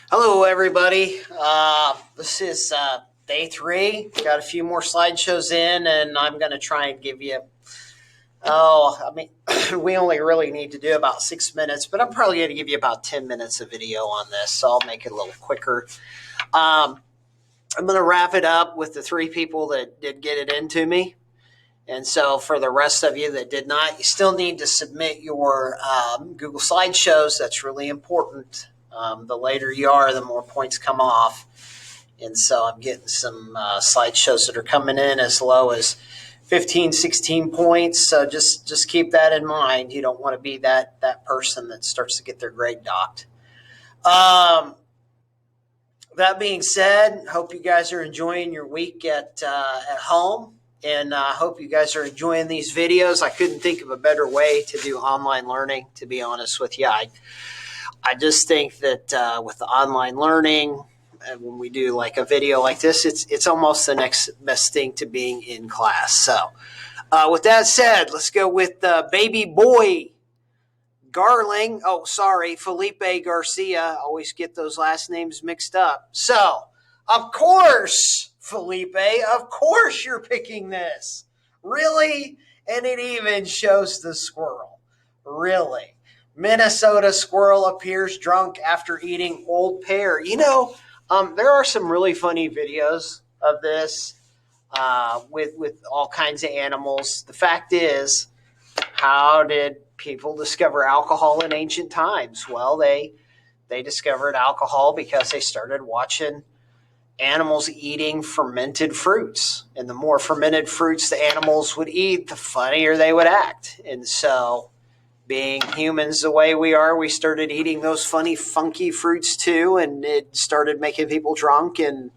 Hello, everybody. This is day three. Got a few more slideshows in, and I'm going to try and give you. We only really need to do about 6 minutes, but I'm probably going to give you about 10 minutes of video on this, so I'll make it a little quicker. I'm going to wrap it up with the three people that did get it into me. And so, for the rest of you that did not, you still need to submit your Google Slideshows. That's really important. The later you are, the more points come off. And so I'm getting some slideshows that are coming in as low as 15, 16 points. So just keep that in mind. You don't want to be that person that starts to get their grade docked. That being said, hope you guys are enjoying your week at home. And I hope you guys are enjoying these videos. I couldn't think of a better way to do online learning, to be honest with you. I just think that with the online learning, when we do like a video like this, it's almost the next best thing to being in class. So with that said, let's go with baby boy Garling. Oh, sorry, Felipe Garcia. Always get those last names mixed up. So, of course, Felipe, of course you're picking this. Really? And it even shows the squirrel. Really? Minnesota squirrel appears drunk after eating old pear. There are some really funny videos of this with all kinds of animals. The fact is, how did people discover alcohol in ancient times? Well, they discovered alcohol because they started watching animals eating fermented fruits. And the more fermented fruits the animals would eat, the funnier they would act. And so, being humans the way we are, we started eating those funny, funky fruits too, and it started making people drunk, and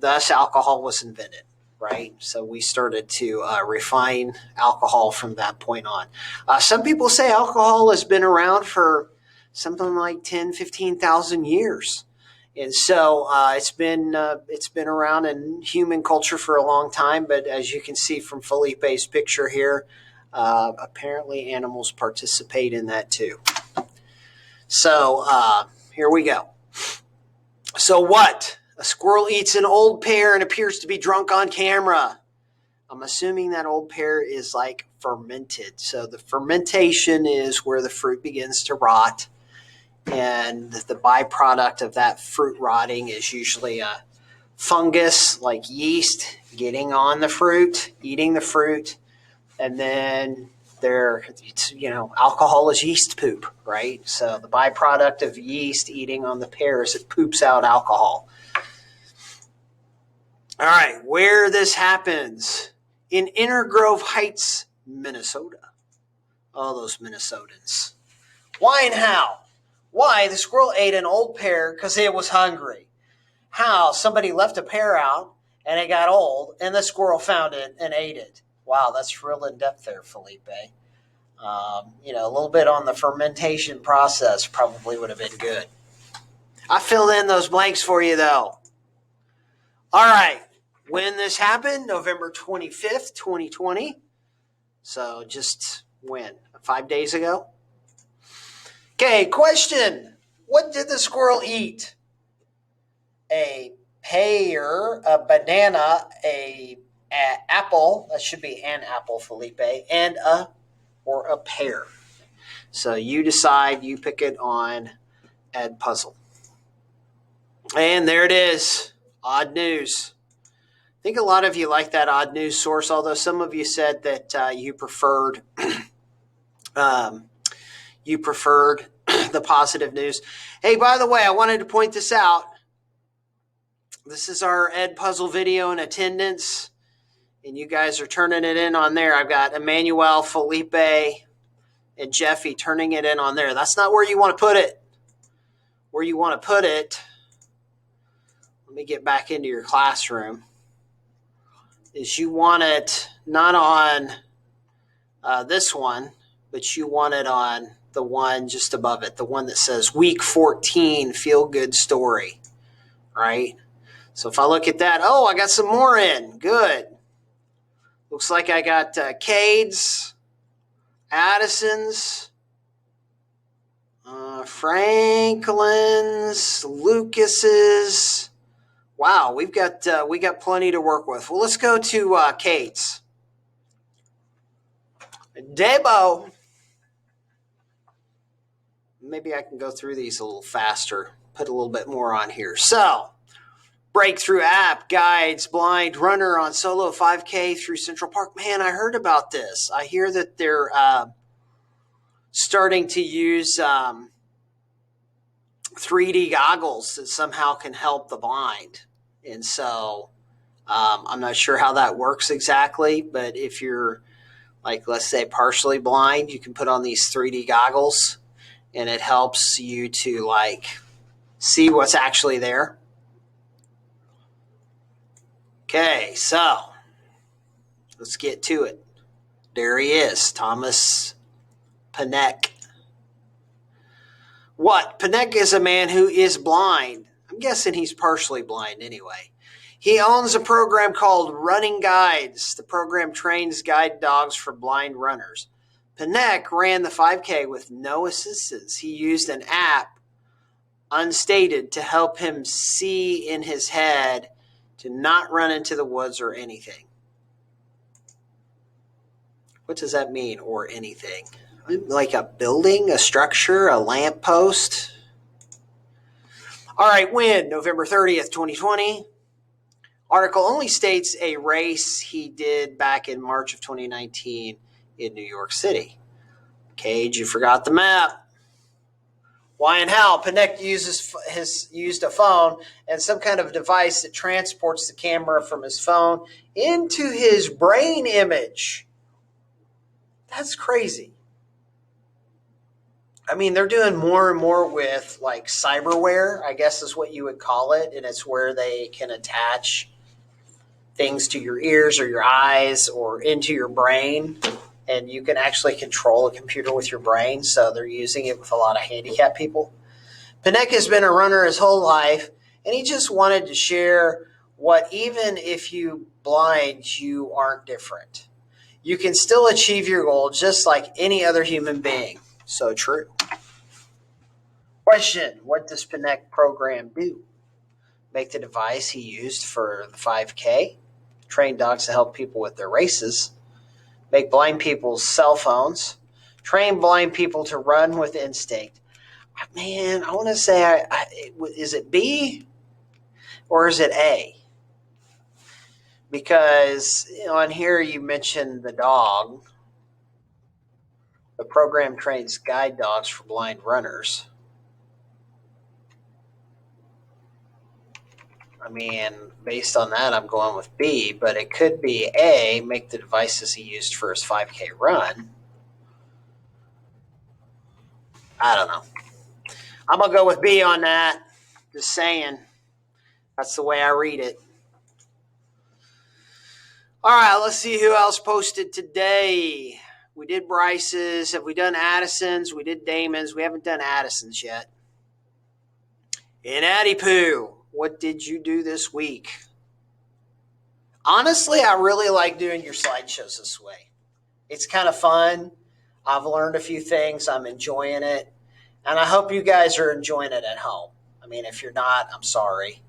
thus alcohol was invented. Right? So we started to refine alcohol from that point on. Some people say alcohol has been around for something like 10, 15,000 years. And so it's been around in human culture for a long time. But as you can see from Felipe's picture here, apparently animals participate in that too. So here we go. So what? A squirrel eats an old pear and appears to be drunk on camera. I'm assuming that old pear is like fermented. So the fermentation is where the fruit begins to rot. And the byproduct of that fruit rotting is usually a fungus like yeast getting on the fruit, eating the fruit. And then alcohol is yeast poop, right? So the byproduct of yeast eating on the pear is it poops out alcohol. All right, where this happens in Inner Grove Heights, Minnesota. Oh, those Minnesotans. Why and how? Why? The squirrel ate an old pear because it was hungry. How? Somebody left a pear out and it got old and the squirrel found it and ate it. Wow, that's real in depth there, Felipe. A little bit on the fermentation process probably would have been good. I filled in those blanks for you, though. All right. When this happened, November 25th, 2020. So just when? 5 days ago? Okay, question. What did the squirrel eat? A pear, a banana, a apple. That should be an apple, Felipe. And a pear. So you decide, you pick it on Edpuzzle. And there it is. Odd news. I think a lot of you like that odd news source, although some of you said that you preferred the positive news. Hey, by the way, I wanted to point this out. This is our Edpuzzle video in attendance, and you guys are turning it in on there. I've got Emmanuel, Felipe, and Jeffy turning it in on there. That's not where you want to put it. Where you want to put it, let me get back into your classroom, is you want it not on this one, but you want it on the one just above it, the one that says Week 14 Feel Good Story, right? So if I look at that, oh, I got some more in. Good. Looks like I got Cade's, Addison's, Franklin's, Lucas's. Wow, we got plenty to work with. Well, let's go to Kate's. Debo. Maybe I can go through these a little faster, put a little bit more on here. So, breakthrough app guides blind runner on solo 5K through Central Park. Man, I heard about this. I hear that they're starting to use 3D goggles that somehow can help the blind. And so I'm not sure how that works exactly, but if you're, like, let's say partially blind, you can put on these 3D goggles and it helps you to, like, see what's actually there. Okay, so let's get to it. There he is, Thomas Panek. What? Panek is a man who is blind. I'm guessing he's partially blind anyway. He owns a program called Running Guides. The program trains guide dogs for blind runners. Panek ran the 5K with no assistance. He used an app, unstated, to help him see in his head to not run into the woods or anything. What does that mean, or anything? Like a building, a structure, a lamppost? All right, when? November 30th, 2020. Article only states a race he did back in March of 2019 in New York City. Cage, you forgot the map. Why and how? Panek used a phone and some kind of device that transports the camera from his phone into his brain image. That's crazy. I mean, they're doing more and more with, like, cyberware, I guess is what you would call it. And it's where they can attach things to your ears or your eyes or into your brain. And you can actually control a computer with your brain. So they're using it with a lot of handicapped people. Panek has been a runner his whole life, and he just wanted to share what, even if you blind, you aren't different. You can still achieve your goal just like any other human being. So true. Question: what does Panek program do? Make the device he used for the 5K, train dogs to help people with their races, make blind people's cell phones, train blind people to run with instinct. Man, I want to say, is it B or is it A? Because on here you mentioned the dog. The program trains guide dogs for blind runners. I mean, based on that, I'm going with B, but it could be A, make the devices he used for his 5K run. I don't know. I'm going to go with B on that. Just saying. That's the way I read it. All right, let's see who else posted today. We did Bryce's. Have we done Addison's? We did Damon's. We haven't done Addison's yet. And Addie Poo, what did you do this week? Honestly, I really like doing your slideshows this way. It's kind of fun. I've learned a few things. I'm enjoying it. And I hope you guys are enjoying it at home. I mean, if you're not, I'm sorry.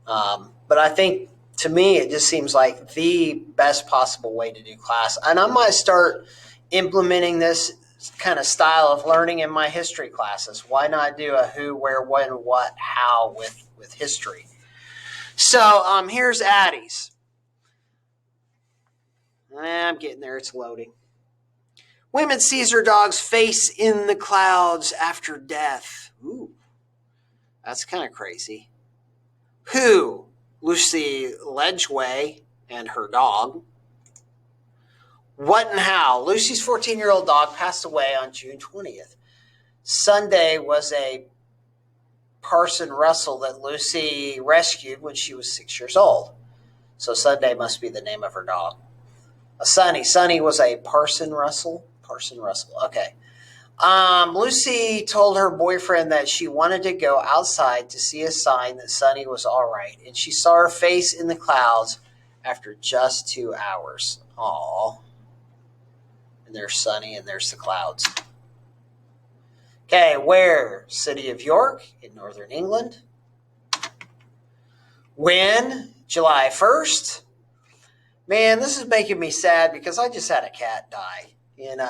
But I think, to me, it just seems like the best possible way to do class. And I might start implementing this kind of style of learning in my history classes. Why not do a who, where, when, what, how with history? So here's Addie's. I'm getting there. It's loading. Women sees her dog's face in the clouds after death. Ooh, that's kind of crazy. Who? Lucy Ledgway and her dog. What and how? Lucy's 14-year-old dog passed away on June 20th. Sunday was a Parson Russell that Lucy rescued when she was 6 years old. So Sunday must be the name of her dog. Sunny was a Parson Russell. Parson Russell. Okay. Lucy told her boyfriend that she wanted to go outside to see a sign that Sunny was all right, and she saw her face in the clouds after just 2 hours. Aww. And there's Sunny, and there's the clouds. Okay, where? City of York in northern England. When? July 1st. Man, this is making me sad because I just had a cat die. And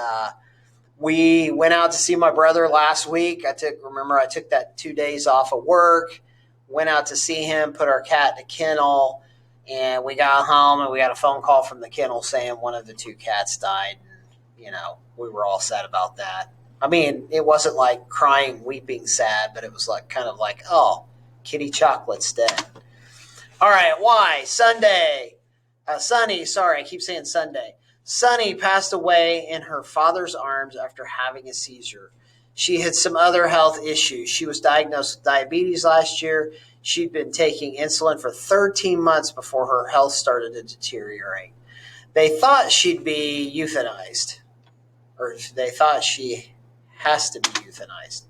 we went out to see my brother last week. I took that 2 days off of work, went out to see him, put our cat in a kennel, and we got home and we got a phone call from the kennel saying one of the two cats died. And, we were all sad about that. I mean, it wasn't like crying, weeping sad, but it was like kind of like, oh, Kitty Chocolate's dead. All right, why? Sunny, sorry, I keep saying Sunday. Sunny passed away in her father's arms after having a seizure. She had some other health issues. She was diagnosed with diabetes last year. She'd been taking insulin for 13 months before her health started to deteriorate. They thought she'd be euthanized, or they thought she has to be euthanized.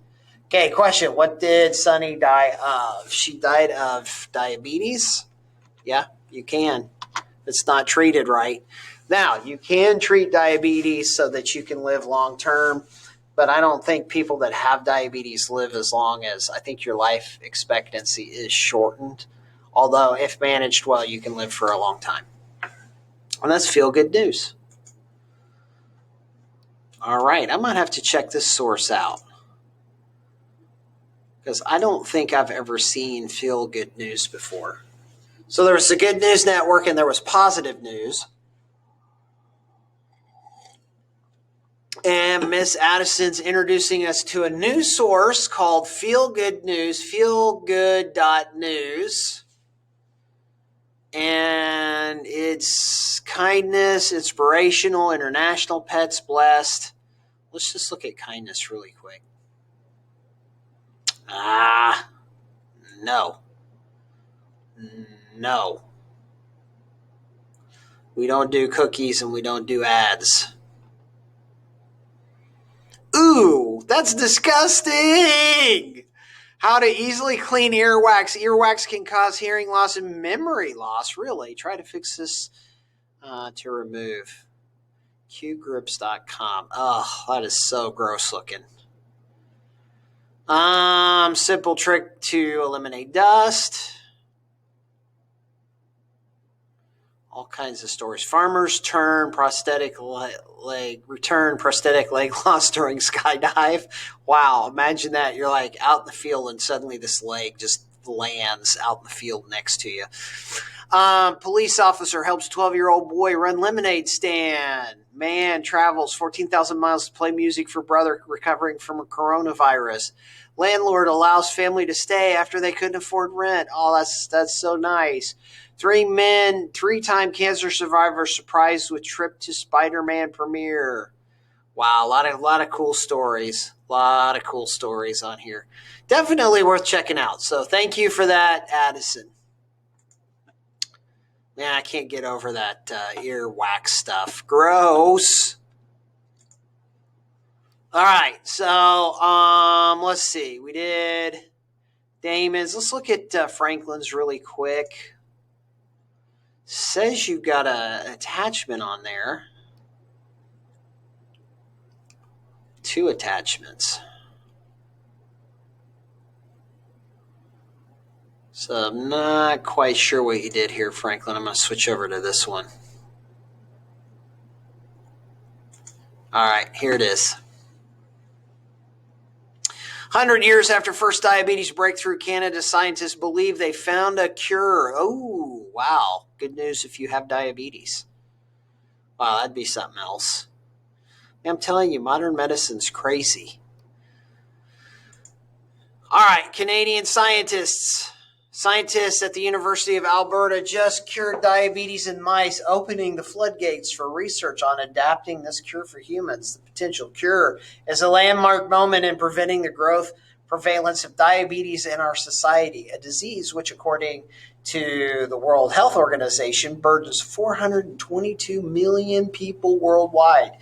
Okay, question. What did Sunny die of? She died of diabetes. Yeah, you can. It's not treated right. Now, you can treat diabetes so that you can live long term, but I don't think people that have diabetes live as long as, I think your life expectancy is shortened. Although, if managed well, you can live for a long time. And that's feel good news. All right, I might have to check this source out, because I don't think I've ever seen feel good news before. So there was the Good News Network and there was Positive News. And Miss Addison's introducing us to a new source called Feel Good News, feelgood.news. And it's kindness, inspirational, international, pets blessed. Let's just look at kindness really quick. No. No. We don't do cookies and we don't do ads. Ooh, that's disgusting. How to easily clean earwax. Earwax can cause hearing loss and memory loss. Really? Try to fix this to remove. QGrips.com. Oh, that is so gross looking. Simple trick to eliminate dust. All kinds of stories. Farmers return prosthetic leg loss during skydive. Wow, imagine that. You're like out in the field and suddenly this leg just lands out in the field next to you. Police officer helps 12-year-old boy run lemonade stand. Man travels 14,000 miles to play music for brother recovering from a coronavirus. Landlord allows family to stay after they couldn't afford rent. Oh, that's so nice. 3 men, 3-time cancer survivors surprised with trip to Spider-Man premiere. Wow, a lot of cool stories. A lot of cool stories on here. Definitely worth checking out. So thank you for that, Addison. Man, I can't get over that earwax stuff. Gross. All right, so let's see. We did Damon's. Let's look at Franklin's really quick. Says you've got an attachment on there. 2 attachments. So I'm not quite sure what you did here, Franklin. I'm going to switch over to this one. All right, here it is. 100 years after first diabetes breakthrough, Canada scientists believe they found a cure. Oh, wow. Good news if you have diabetes. Wow, that'd be something else. I'm telling you, modern medicine's crazy. All right, Canadian scientists at the University of Alberta just cured diabetes in mice, opening the floodgates for research on adapting this cure for humans. The potential cure is a landmark moment in preventing the prevalence of diabetes in our society, a disease which, according to the World Health Organization, burdens 422 million people worldwide.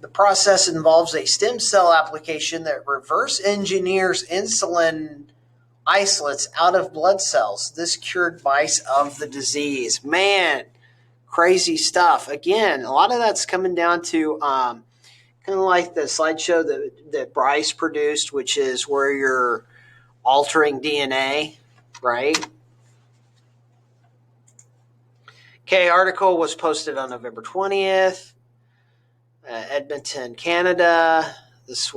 The process involves a stem cell application that reverse engineers insulin isolates out of blood cells. This cured mice of the disease. Man, crazy stuff. Again, a lot of that's coming down to kind of like the slideshow that Bryce produced, which is where you're altering DNA, right? Okay, article was posted on November 20th. Edmonton, Canada. This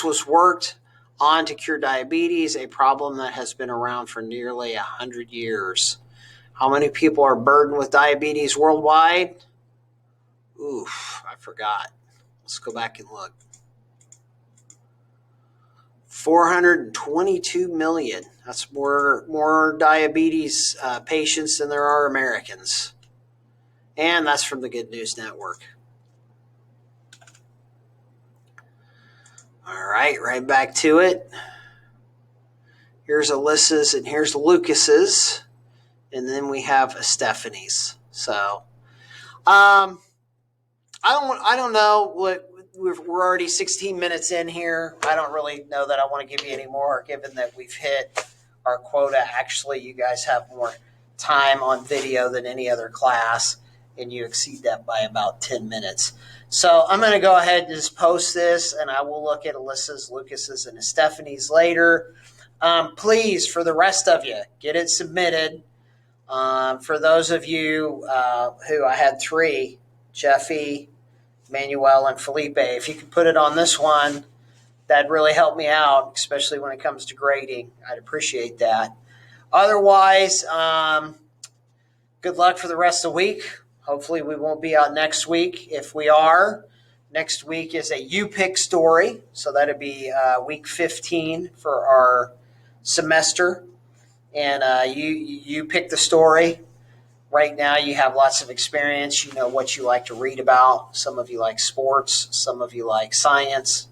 was worked on to cure diabetes, a problem that has been around for nearly 100 years. How many people are burdened with diabetes worldwide? Oof, I forgot. Let's go back and look. 422 million. That's more diabetes patients than there are Americans. And that's from the Good News Network. All right back to it. Here's Alyssa's and here's Lucas's. And then we have Stephanie's. So, I don't know what we're already 16 minutes in here. I don't really know that I want to give you any more, given that we've hit our quota. Actually, you guys have more time on video than any other class, and you exceed that by about 10 minutes. So I'm going to go ahead and just post this, and I will look at Alyssa's, Lucas's, and Stephanie's later. Please, for the rest of you, get it submitted. For those of you who I had 3, Jeffy, Manuel, and Felipe, if you could put it on this one, that'd really help me out, especially when it comes to grading. I'd appreciate that. Otherwise, good luck for the rest of the week. Hopefully we won't be out next week. If we are, next week is a You Pick story. So that'd be week 15 for our semester. And you pick the story. Right now you have lots of experience. You know what you like to read about. Some of you like sports. Some of you like science.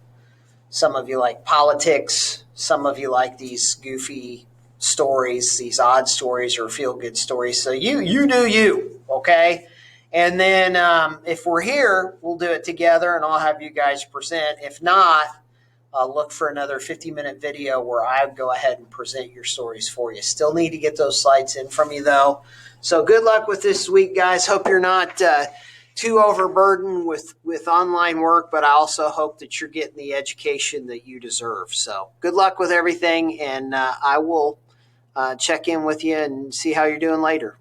Some of you like politics. Some of you like these goofy stories, these odd stories or feel-good stories. So you do you, okay? And then if we're here, we'll do it together and I'll have you guys present. If not, look for another 50-minute video where I go ahead and present your stories for you. Still need to get those slides in from you, though. So good luck with this week, guys. Hope you're not too overburdened with online work, but I also hope that you're getting the education that you deserve. So good luck with everything, and I will check in with you and see how you're doing later.